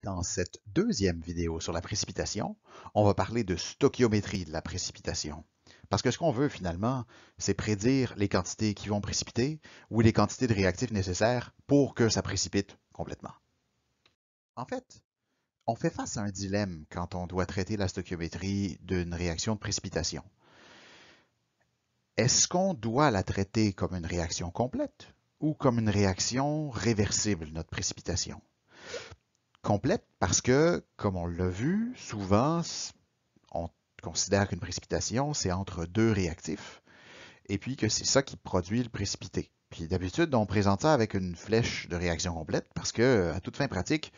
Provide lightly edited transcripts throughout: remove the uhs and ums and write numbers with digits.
Dans cette deuxième vidéo sur la précipitation, on va parler de stoichiométrie de la précipitation. Parce que ce qu'on veut finalement, c'est prédire les quantités qui vont précipiter ou les quantités de réactifs nécessaires pour que ça précipite complètement. En fait, on fait face à un dilemme quand on doit traiter la stoichiométrie d'une réaction de précipitation. Est-ce qu'on doit la traiter comme une réaction complète ou comme une réaction réversible, notre précipitation? Complète parce que, comme on l'a vu, souvent, on considère qu'une précipitation, c'est entre deux réactifs, et puis que c'est ça qui produit le précipité. Puis d'habitude, on présente ça avec une flèche de réaction complète parce que, à toute fin pratique,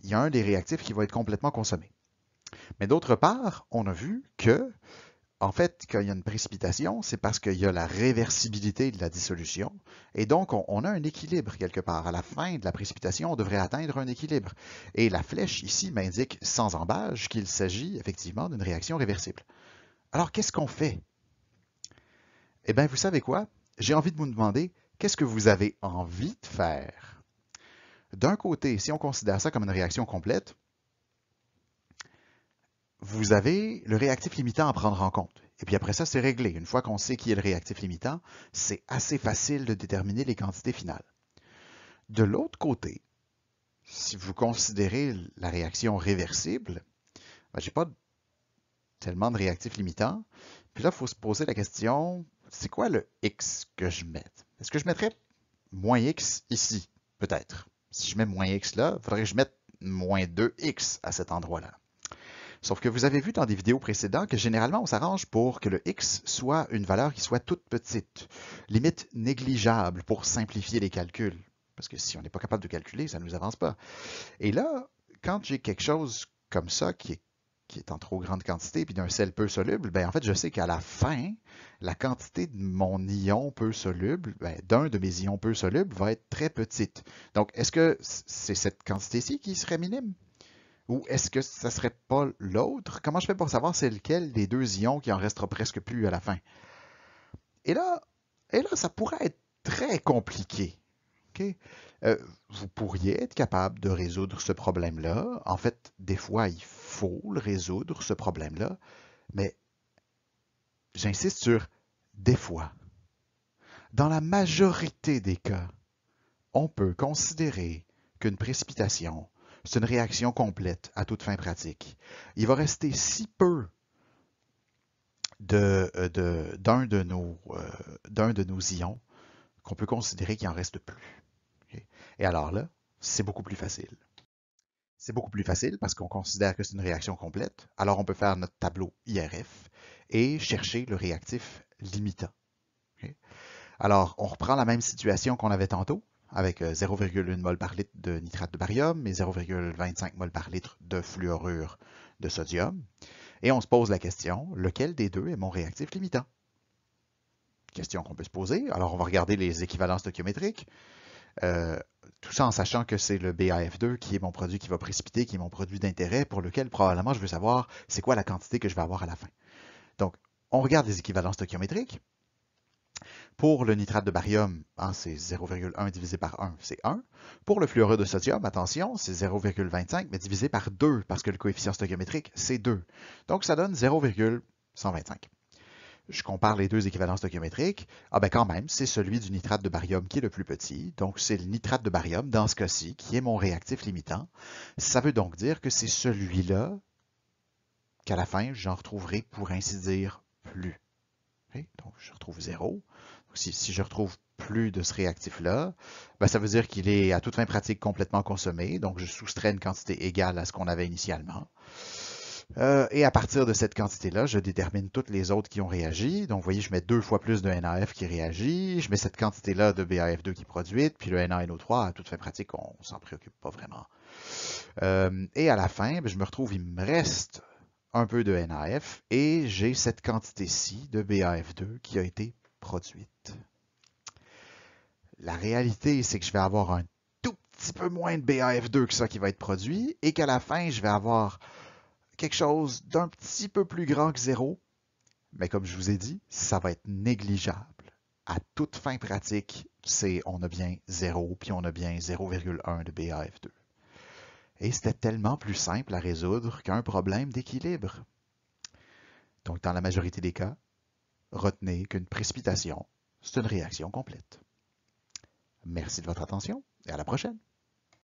il y a un des réactifs qui va être complètement consommé. Mais d'autre part, on a vu que en fait, quand il y a une précipitation, c'est parce qu'il y a la réversibilité de la dissolution. Et donc, on a un équilibre quelque part. À la fin de la précipitation, on devrait atteindre un équilibre. Et la flèche ici m'indique sans embâche qu'il s'agit effectivement d'une réaction réversible. Alors, qu'est-ce qu'on fait? Eh bien, vous savez quoi? J'ai envie de vous demander, qu'est-ce que vous avez envie de faire? D'un côté, si on considère ça comme une réaction complète, vous avez le réactif limitant à prendre en compte. Et puis après ça, c'est réglé. Une fois qu'on sait qui est le réactif limitant, c'est assez facile de déterminer les quantités finales. De l'autre côté, si vous considérez la réaction réversible, ben, je n'ai pas tellement de réactif limitant. Puis là, il faut se poser la question, c'est quoi le X que je mets? Est-ce que je mettrais moins X ici? Peut-être. Si je mets moins X là, il faudrait que je mette moins 2X à cet endroit-là. Sauf que vous avez vu dans des vidéos précédentes que généralement on s'arrange pour que le x soit une valeur qui soit toute petite, limite négligeable pour simplifier les calculs. Parce que si on n'est pas capable de calculer, ça ne nous avance pas. Et là, quand j'ai quelque chose comme ça qui est en trop grande quantité puis d'un sel peu soluble, ben en fait, je sais qu'à la fin, la quantité de mon ion peu soluble, d'un de mes ions peu solubles, va être très petite. Donc, est-ce que c'est cette quantité-ci qui serait minime? Ou est-ce que ça serait pas l'autre? Comment je fais pour savoir c'est lequel des deux ions qui en restera presque plus à la fin? Et là, ça pourrait être très compliqué. Okay? Vous pourriez être capable de résoudre ce problème-là. En fait, des fois, il faut le résoudre, ce problème-là. Mais j'insiste sur des fois. Dans la majorité des cas, on peut considérer qu'une précipitation, c'est une réaction complète à toute fin pratique. Il va rester si peu d'un de nos ions qu'on peut considérer qu'il en reste plus. Okay? Et alors là, c'est beaucoup plus facile. C'est beaucoup plus facile parce qu'on considère que c'est une réaction complète. Alors on peut faire notre tableau IRF et chercher le réactif limitant. Okay? Alors on reprend la même situation qu'on avait tantôt avec 0,1 mol par litre de nitrate de barium et 0,25 mol par litre de fluorure de sodium. Et on se pose la question, lequel des deux est mon réactif limitant? Question qu'on peut se poser. Alors, on va regarder les équivalences stoichiométriques. Tout ça en sachant que c'est le BAF2 qui est mon produit qui va précipiter, qui est mon produit d'intérêt, pour lequel probablement je veux savoir c'est quoi la quantité que je vais avoir à la fin. Donc, on regarde les équivalences stoichiométriques. Pour le nitrate de barium, c'est 0,1 divisé par 1, c'est 1. Pour le fluorure de sodium, attention, c'est 0,25, mais divisé par 2, parce que le coefficient stoichiométrique, c'est 2. Donc, ça donne 0,125. Je compare les deux équivalences stoichiométriques. Ah ben quand même, c'est celui du nitrate de barium qui est le plus petit. Donc, c'est le nitrate de barium, dans ce cas-ci, qui est mon réactif limitant. Ça veut donc dire que c'est celui-là qu'à la fin, j'en retrouverai, pour ainsi dire, plus. Okay? Donc, je retrouve 0. Si je retrouve plus de ce réactif-là, ben, ça veut dire qu'il est à toute fin pratique complètement consommé. Donc, je soustrais une quantité égale à ce qu'on avait initialement. Et à partir de cette quantité-là, je détermine toutes les autres qui ont réagi. Donc, vous voyez, je mets 2 fois plus de NaF qui réagit. Je mets cette quantité-là de BAF2 qui est produite. Puis le NaNO3, à toute fin pratique, on ne s'en préoccupe pas vraiment. Et à la fin, je me retrouve, il me reste un peu de NaF et j'ai cette quantité-ci de BAF2 qui a été produite. La réalité, c'est que je vais avoir un tout petit peu moins de BAF2 que ça qui va être produit et qu'à la fin, je vais avoir quelque chose d'un petit peu plus grand que 0, mais comme je vous ai dit, ça va être négligeable. À toute fin pratique, on a bien 0, puis on a bien 0,1 de BAF2. Et c'était tellement plus simple à résoudre qu'un problème d'équilibre. Donc, dans la majorité des cas, retenez qu'une précipitation, c'est une réaction complète. Merci de votre attention et à la prochaine.